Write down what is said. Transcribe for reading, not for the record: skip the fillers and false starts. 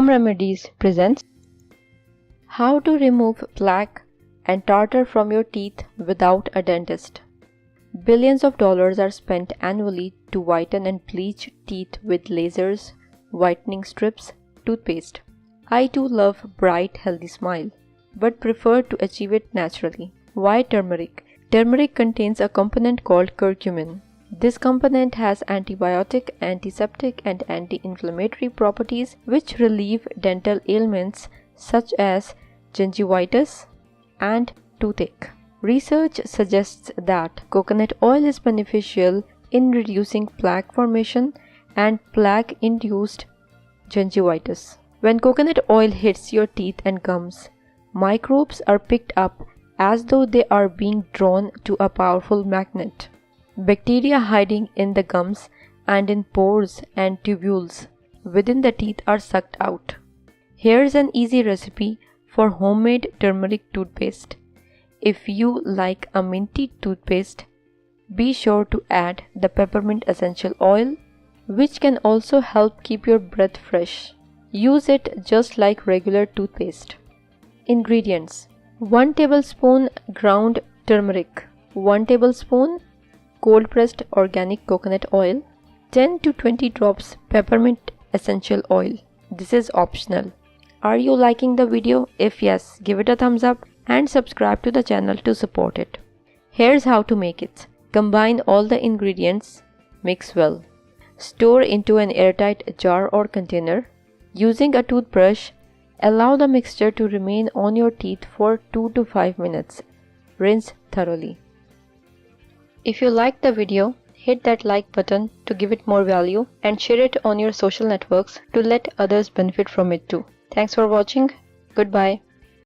Home Remedies presents how to remove plaque and tartar from your teeth without a dentist. Billions of dollars are spent annually to whiten and bleach teeth with lasers, whitening strips, toothpaste. I too love bright, healthy smile, but prefer to achieve it naturally. Why turmeric? Turmeric contains a component called curcumin. This component has antibiotic, antiseptic, and anti-inflammatory properties which relieve dental ailments such as gingivitis and toothache. Research suggests that coconut oil is beneficial in reducing plaque formation and plaque-induced gingivitis. When coconut oil hits your teeth and gums, microbes are picked up as though they are being drawn to a powerful magnet. Bacteria hiding in the gums and in pores and tubules within the teeth are sucked out. Here's an easy recipe for homemade turmeric toothpaste. If you like a minty toothpaste, be sure to add the peppermint essential oil, which can also help keep your breath fresh. Use it just like regular toothpaste. Ingredients: 1 tablespoon ground turmeric, 1 tablespoon cold pressed organic coconut oil, 10 to 20 drops peppermint essential oil. This is optional. Are you liking the video? If yes, give it a thumbs up and subscribe to the channel to support it. Here's how to make it. Combine all the ingredients, mix well. Store into an airtight jar or container. Using a toothbrush, allow the mixture to remain on your teeth for 2 to 5 minutes. Rinse thoroughly. If you liked the video, hit that like button to give it more value and share it on your social networks to let others benefit from it too. Thanks for watching. Goodbye.